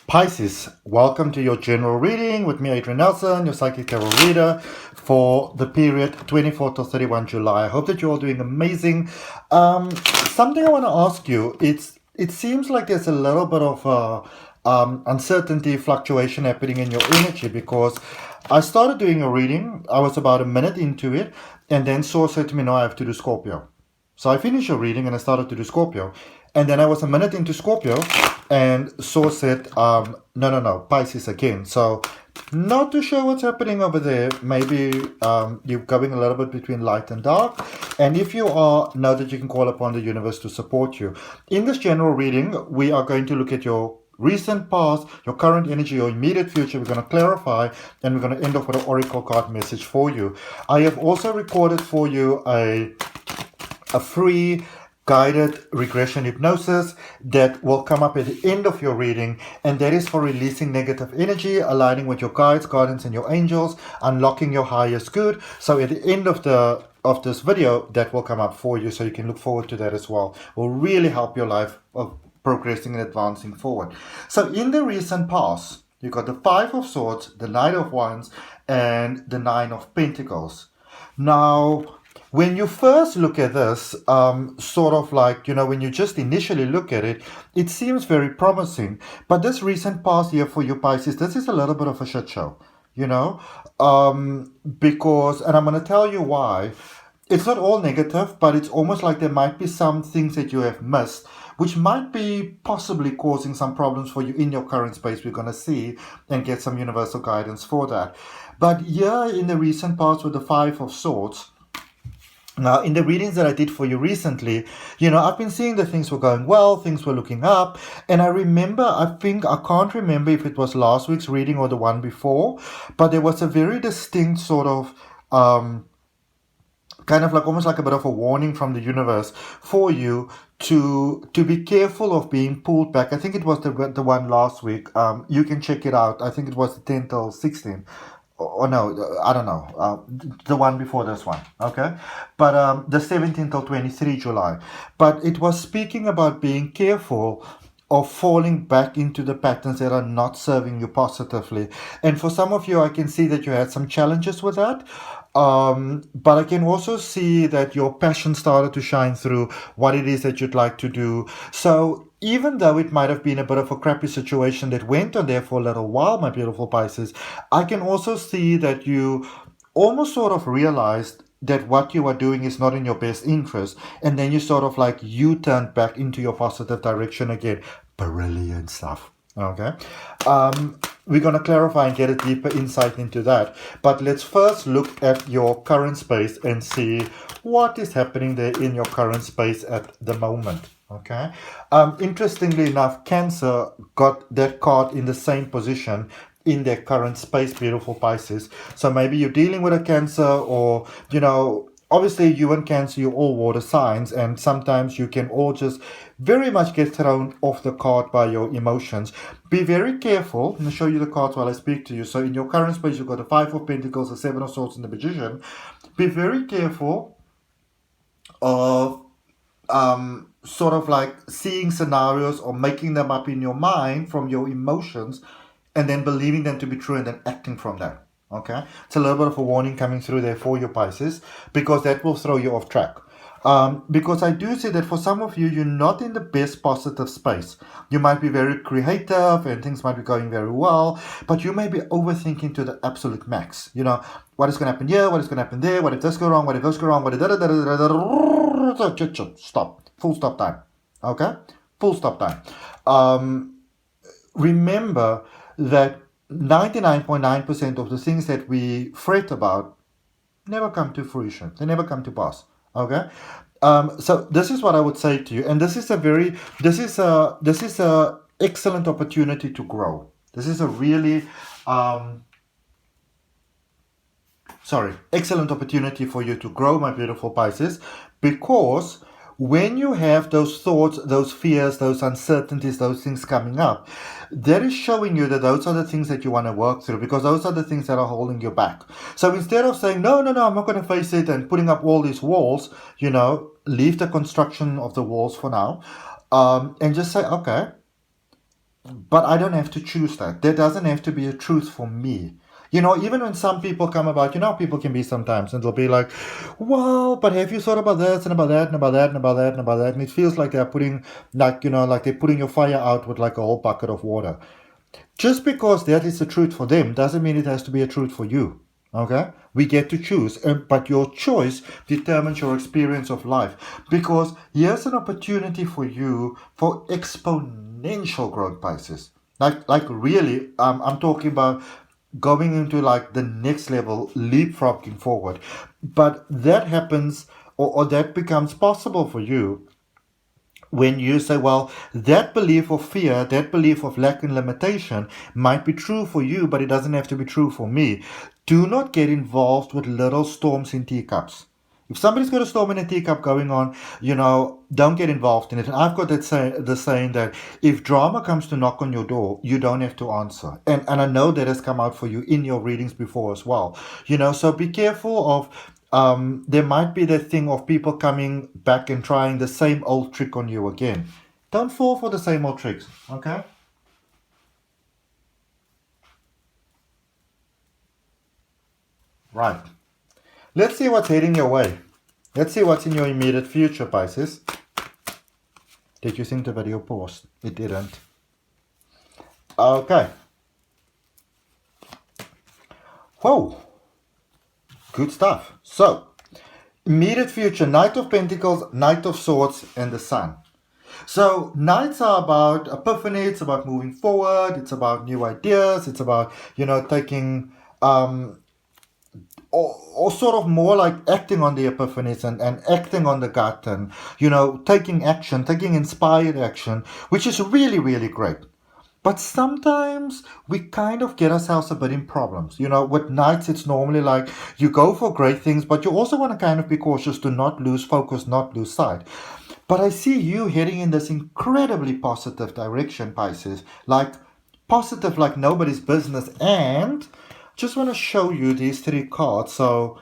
Pisces, welcome to your general reading with me, Adrian Nelson, your psychic tarot reader for the period 24th to 31 July. I hope that you're all doing amazing. Something I want to ask you, it seems like there's a little bit of uncertainty, fluctuation happening in your energy because I started doing a reading. I was about a minute into it, and then Source said to me, no, I have to do Scorpio. So I finished a reading and I started to do Scorpio. And then I was a minute into Scorpio and Source said, no, Pisces again. So not too sure what's happening over there. Maybe you're going a little bit between light and dark. And if you are, know that you can call upon the universe to support you. In this general reading, we are going to look at your recent past, your current energy, your immediate future. We're going to clarify, and we're going to end off with an oracle card message for you. I have also recorded for you a free guided regression hypnosis that will come up at the end of your reading, and that is for releasing negative energy, aligning with your guides, guardians, and your angels, unlocking your highest good. So at the end of this video, that will come up for you, so you can look forward to that as well. It will really help your life of progressing and advancing forward. So in the recent past, you got the Five of Swords, the Knight of Wands, and the Nine of Pentacles. Now, when you first look at this, sort of like, when you just initially look at it, it seems very promising. But this recent past here for you, Pisces, this is a little bit of a shit show, because, and I'm going to tell you why. It's not all negative, but it's almost like there might be some things that you have missed, which might be possibly causing some problems for you in your current space. We're going to see and get some universal guidance for that. But here in the recent past with the Five of Swords, now, in the readings that I did for you recently, I've been seeing that things were going well, things were looking up. And I remember, I can't remember if it was last week's reading or the one before, but there was a very distinct sort of, kind of like almost like a bit of a warning from the universe for you to be careful of being pulled back. I think it was the one last week. You can check it out. I think it was the 10th till 16th. Or no, I don't know, the one before this one, okay? But the 17th till 23 July. But it was speaking about being careful of falling back into the patterns that are not serving you positively. And for some of you, I can see that you had some challenges with that. But I can also see that your passion started to shine through what it is that you'd like to do. So even though it might have been a bit of a crappy situation that went on there for a little while, my beautiful Pisces, I can also see that you almost sort of realized that what you are doing is not in your best interest. And then you sort of like U-turned back into your positive direction again. Brilliant stuff. Okay. We're going to clarify and get a deeper insight into that. But let's first look at your current space and see what is happening there in your current space at the moment. Okay. Interestingly enough, Cancer got that card in the same position in their current space, beautiful Pisces. So maybe you're dealing with a Cancer, or, obviously you and Cancer, you're all water signs, and sometimes you can all just very much get thrown off the card by your emotions. Be very careful. I'm going to show you the cards while I speak to you. So in your current space, you've got the Five of Pentacles, the Seven of Swords, and the Magician. Be very careful of sort of like seeing scenarios or making them up in your mind from your emotions and then believing them to be true and then acting from that. Okay? It's a little bit of a warning coming through there for you, Pisces, because that will throw you off track. Because I do see that for some of you, you're not in the best positive space. You might be very creative and things might be going very well, but you may be overthinking to the absolute max. What is going to happen here? What is going to happen there? What if this go wrong? What if this go wrong? What if stop. Full stop time. Okay? Full stop time. Remember that 99.9% of the things that we fret about never come to fruition. They never come to pass. Okay? So this is what I would say to you. And this is a excellent opportunity to grow. This is a really, excellent opportunity for you to grow, my beautiful Pisces, because when you have those thoughts, those fears, those uncertainties, those things coming up, that is showing you that those are the things that you want to work through, because those are the things that are holding you back. So instead of saying, no, I'm not going to face it, and putting up all these walls, leave the construction of the walls for now, and just say, okay, But I don't have to choose that. There doesn't have to be a truth for me. Even when some people come about, how people can be sometimes, and they'll be like, well, but have you thought about this and about that and about that and about that and about that? And it feels like they're putting, like they're putting your fire out with like a whole bucket of water. Just because that is the truth for them doesn't mean it has to be a truth for you. Okay? We get to choose, but your choice determines your experience of life. Because here's an opportunity for you for exponential growth, Pisces. Like really, I'm talking about going into like the next level, leapfrogging forward. But that happens, or that becomes possible for you when you say, well, that belief of fear, that belief of lack and limitation might be true for you, but it doesn't have to be true for me. Do not get involved with little storms in teacups. If somebody's got a storm in a teacup going on, don't get involved in it. And I've got the saying that if drama comes to knock on your door, you don't have to answer. And I know that has come out for you in your readings before as well. So be careful of there might be that thing of people coming back and trying the same old trick on you again. Don't fall for the same old tricks, okay? Right. Let's see what's heading your way. Let's see what's in your immediate future, Pisces. Did you think the video paused? It didn't. Okay. Whoa. Good stuff. So, immediate future, Knight of Pentacles, Knight of Swords, and the Sun. So, Knights are about epiphany, it's about moving forward, it's about new ideas, it's about, taking, or sort of more like acting on the epiphanies and acting on the gut and, taking action, taking inspired action, which is really, really great. But sometimes we kind of get ourselves a bit in problems. With Knights, it's normally like you go for great things, but you also want to kind of be cautious to not lose focus, not lose sight. But I see you heading in this incredibly positive direction, Pisces. Like positive like nobody's business. And just want to show you these three cards. So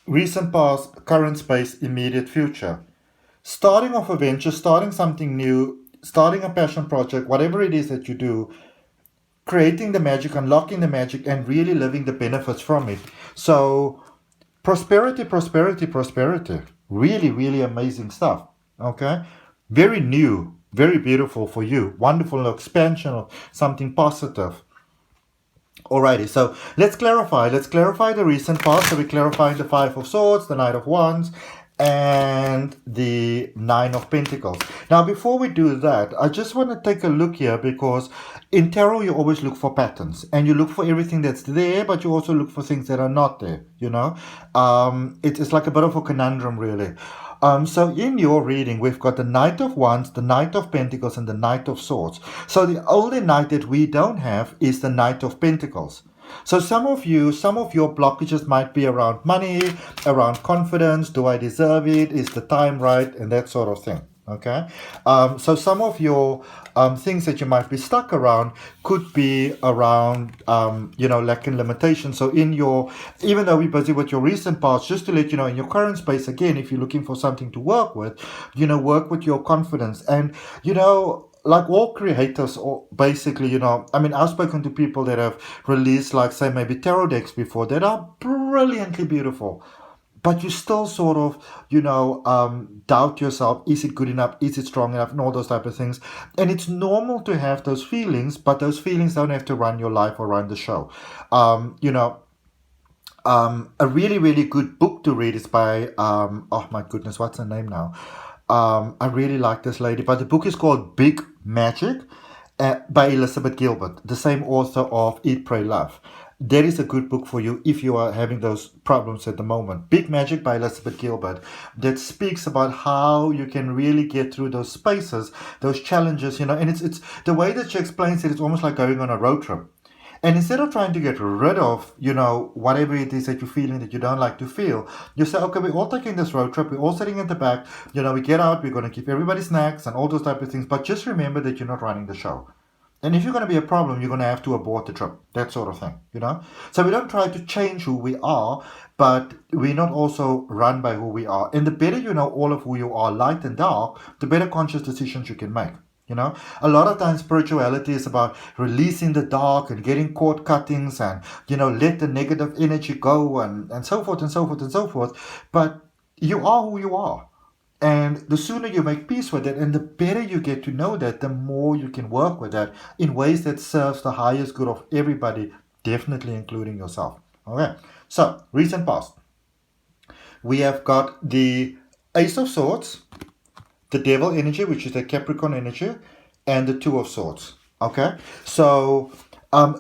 recent past, current space, immediate future. Starting off a venture, starting something new, starting a passion project, whatever it is that you do, creating the magic, unlocking the magic, and really living the benefits from it. So prosperity, prosperity, prosperity. Really, really amazing stuff. Okay? Very new, very beautiful for you. Wonderful expansion of something positive. Alrighty, so let's clarify. Let's clarify the recent past. So we're clarifying the Five of Swords, the Knight of Wands, and the Nine of Pentacles. Now, before we do that, I just want to take a look here because in tarot, you always look for patterns and you look for everything that's there, but you also look for things that are not there, It's like a bit of a conundrum, really. So in your reading, we've got the Knight of Wands, the Knight of Pentacles, and the Knight of Swords. So the only Knight that we don't have is the Knight of Pentacles. So some of your blockages might be around money, around confidence. Do I deserve it? Is the time right? And that sort of thing. Okay. So some of your things that you might be stuck around could be around, lack and limitation. So even though we're busy with your recent past, just to let you know, in your current space, again, if you're looking for something to work with, work with your confidence. And, like all creators, or basically, I've spoken to people that have released, like, say, maybe tarot decks before that are brilliantly beautiful. But you still sort of, doubt yourself. Is it good enough? Is it strong enough? And all those type of things. And it's normal to have those feelings, but those feelings don't have to run your life or run the show. A really, really good book to read is by, oh my goodness, what's her name now? I really like this lady, but the book is called Big Magic by Elizabeth Gilbert, the same author of Eat, Pray, Love. That is a good book for you if you are having those problems at the moment. Big Magic by Elizabeth Gilbert, that speaks about how you can really get through those spaces, those challenges, and it's the way that she explains it, it's almost like going on a road trip. And instead of trying to get rid of, whatever it is that you're feeling that you don't like to feel, you say, okay, we're all taking this road trip. We're all sitting at the back. We get out. We're going to give everybody snacks and all those type of things. But just remember that you're not running the show. And if you're going to be a problem, you're going to have to abort the trip. That sort of thing, So we don't try to change who we are, but we're not also run by who we are. And the better you know all of who you are, light and dark, the better conscious decisions you can make. You know, a lot of times spirituality is about releasing the dark and getting cord cuttings and, let the negative energy go and so forth and so forth and so forth. But you are who you are. And the sooner you make peace with it and the better you get to know that, the more you can work with that in ways that serves the highest good of everybody, definitely including yourself. Okay, so recent past. We have got the Ace of Swords, the Devil energy, which is the Capricorn energy, and the Two of Swords. Okay, so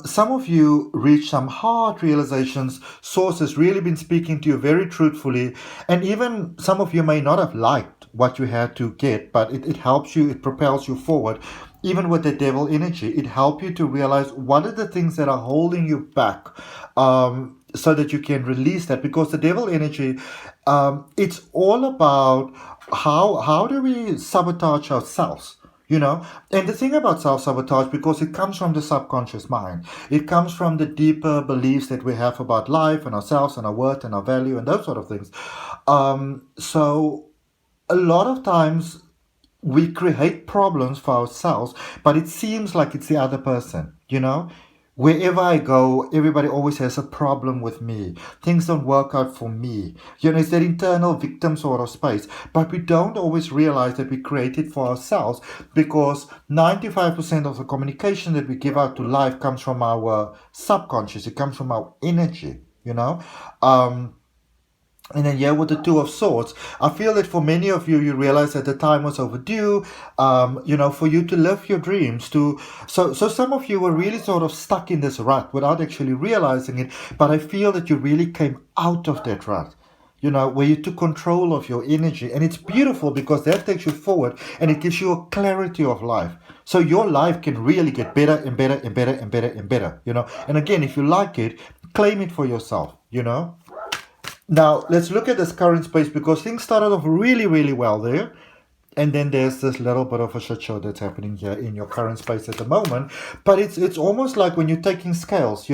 some of you reach some hard realizations. Source has really been speaking to you very truthfully, and even some of you may not have liked what you had to get, but it helps you, it propels you forward. Even with the Devil energy, it helps you to realize what are the things that are holding you back, so that you can release that. Because the Devil energy, it's all about how do we sabotage ourselves. And the thing about self-sabotage, because it comes from the subconscious mind, it comes from the deeper beliefs that we have about life and ourselves and our worth and our value and those sort of things. So a lot of times we create problems for ourselves, but it seems like it's the other person. Wherever I go, everybody always has a problem with me. Things don't work out for me. It's that internal victim sort of space. But we don't always realize that we create it for ourselves, because 95% of the communication that we give out to life comes from our subconscious. It comes from our energy, and then, with the Two of Swords, I feel that for many of you, you realize that the time was overdue, for you to live your dreams. So some of you were really sort of stuck in this rut without actually realizing it. But I feel that you really came out of that rut, where you took control of your energy. And it's beautiful because that takes you forward and it gives you a clarity of life. So your life can really get better and better and better and better and better, And again, if you like it, claim it for yourself, Now, let's look at this current space, because things started off really, really well there. And then there's this little bit of a shit show that's happening here in your current space at the moment. But it's almost like when you're taking scales,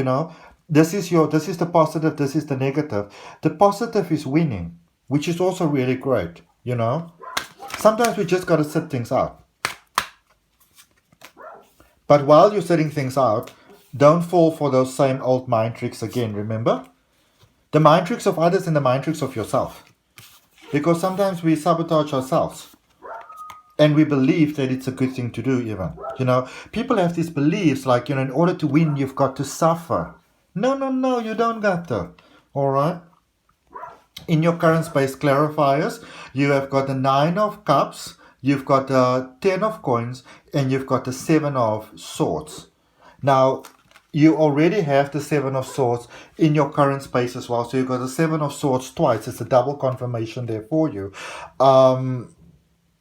This is the positive, this is the negative. The positive is winning, which is also really great, Sometimes we just got to sit things out. But while you're sitting things out, don't fall for those same old mind tricks again, remember? The mind tricks of others and the mind tricks of yourself. Because sometimes we sabotage ourselves. And we believe that it's a good thing to do even. People have these beliefs like, in order to win, you've got to suffer. No, you don't got to. All right? In your current space clarifiers, you have got the 9 of Cups, you've got the 10 of Coins, and you've got the 7 of Swords. Now, you already have the 7 of Swords in your current space as well. So you've got the 7 of Swords twice. It's a double confirmation there for you.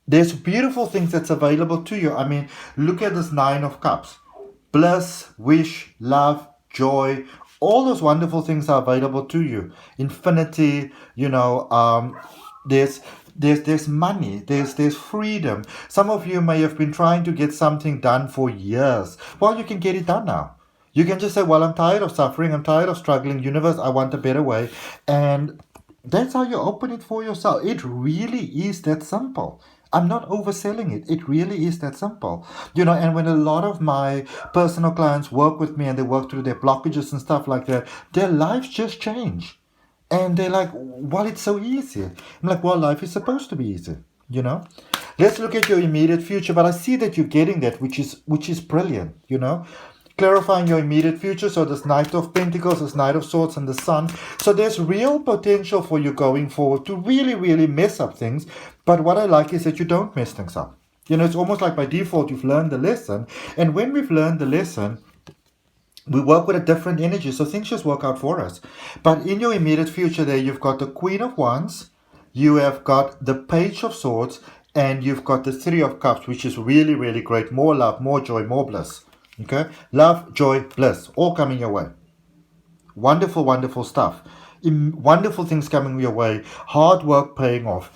There's beautiful things that's available to you. I mean, look at this 9 of Cups. Bliss, wish, love, joy. All those wonderful things are available to you. Infinity, there's money, there's freedom. Some of you may have been trying to get something done for years. Well, you can get it done now. You can just say, well, I'm tired of suffering, I'm tired of struggling, universe, I want a better way. And that's how you open it for yourself. It really is that simple. I'm not overselling it. It really is that simple. And when a lot of my personal clients work with me and they work through their blockages and stuff like that, their lives just change. And they're like, well, it's so easy. I'm like, well, life is supposed to be easy, Let's look at your immediate future. But I see that you're getting that, which is brilliant, Clarifying your immediate future. So this Knight of Pentacles, this Knight of Swords, and the Sun. So there's real potential for you going forward to really, really mess up things. But what I like is that you don't mess things up. It's almost like by default, you've learned the lesson. And when we've learned the lesson, we work with a different energy. So things just work out for us. But in your immediate future there, you've got the Queen of Wands. You have got the Page of Swords. And you've got the 3 of Cups, which is really, really great. More love, more joy, more bliss. Okay, love, joy, bliss, all coming your way. Wonderful, wonderful stuff. Wonderful things coming your way. Hard work paying off.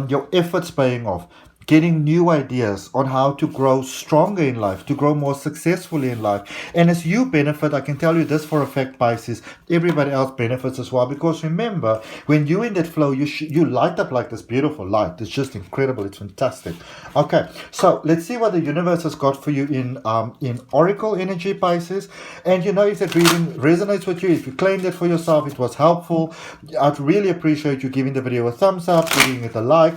Your efforts paying off. getting new ideas on how to grow stronger in life, to grow more successfully in life. And as you benefit, I can tell you this for a fact, Pisces, everybody else benefits as well. Because remember, when you're in that flow, you light up like this beautiful light. It's just incredible. It's fantastic. Okay, so let's see what the universe has got for you in Oracle energy, Pisces. And if that reading resonates with you, if you claim that for yourself, it was helpful, I'd really appreciate you giving the video a thumbs up, giving it a like.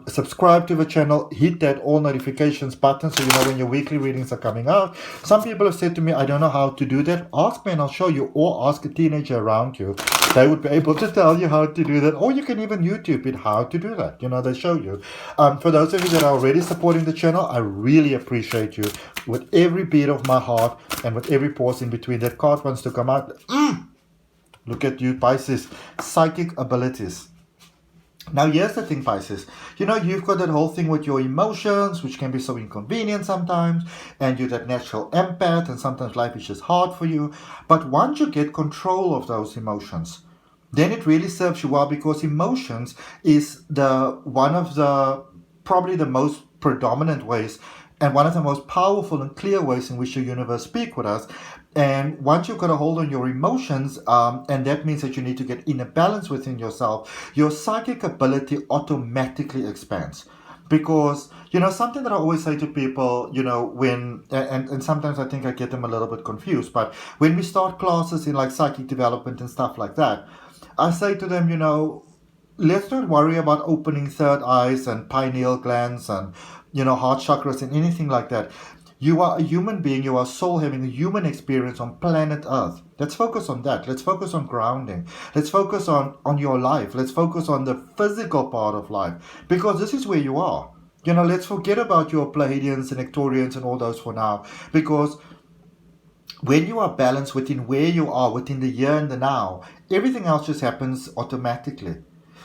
Subscribe to the channel, hit that all notifications button so you know when your weekly readings are coming out. Some people have said to me, I don't know how to do that. Ask me and I'll show you, or ask a teenager around you. They would be able to tell you how to do that, or you can even YouTube it how to do that. They show you. For those of you that are already supporting the channel, I really appreciate you with every beat of my heart and with every pause in between. That card wants to come out. Look at you, Pisces. Psychic abilities. Now, here's the thing, Pisces. You've got that whole thing with your emotions, which can be so inconvenient sometimes, and you're that natural empath, and sometimes life is just hard for you. But once you get control of those emotions, then it really serves you well, because emotions is one of the probably the most predominant ways and one of the most powerful and clear ways in which the universe speaks with us. And once you've got a hold on your emotions, and that means that you need to get in a balance within yourself, your psychic ability automatically expands. Because, something that I always say to people, when, and sometimes I think I get them a little bit confused, but when we start classes in like psychic development and stuff like that, I say to them, let's not worry about opening third eyes and pineal glands and, heart chakras and anything like that. You are a human being, you are a soul having a human experience on planet Earth. Let's focus on that. Let's focus on grounding. Let's focus on your life. Let's focus on the physical part of life, because this is where you are. Let's forget about your Pleiadians and Ectorians and all those for now, because when you are balanced within where you are, within the here and the now, everything else just happens automatically.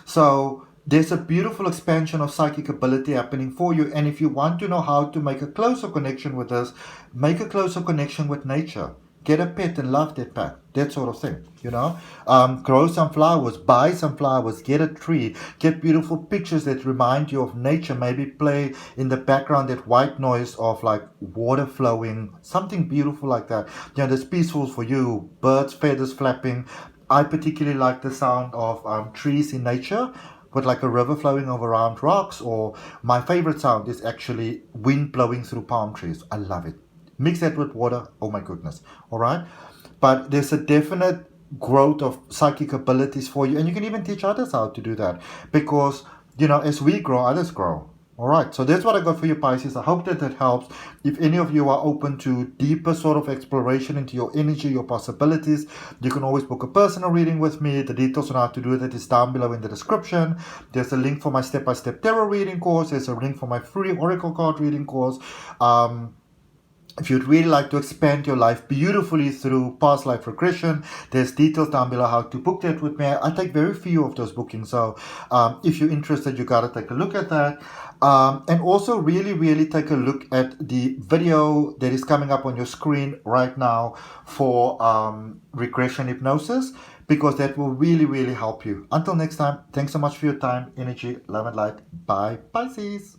So there's a beautiful expansion of psychic ability happening for you. And if you want to know how to make a closer connection with this, make a closer connection with nature. Get a pet and love that pet. That sort of thing, Grow some flowers, buy some flowers, get a tree, get beautiful pictures that remind you of nature. Maybe play in the background that white noise of like water flowing, something beautiful like that. That's peaceful for you. Birds, feathers flapping. I particularly like the sound of trees in nature, with like a river flowing over round rocks, or my favorite sound is actually wind blowing through palm trees. I love it. Mix that with water. Oh my goodness. All right. But there's a definite growth of psychic abilities for you. And you can even teach others how to do that, because, as we grow, others grow. All right, so that's what I got for you, Pisces. I hope that helps. If any of you are open to deeper sort of exploration into your energy, your possibilities, you can always book a personal reading with me. The details on how to do that is down below in the description. There's a link for my step-by-step tarot reading course. There's a link for my free Oracle card reading course. If you'd really like to expand your life beautifully through past life regression, there's details down below how to book that with me. I take very few of those bookings, so if you're interested, you gotta take a look at that. And also really take a look at the video that is coming up on your screen right now for regression hypnosis, because that will really help you. Until next time, thanks so much for your time, energy, love and light. Bye, Pisces.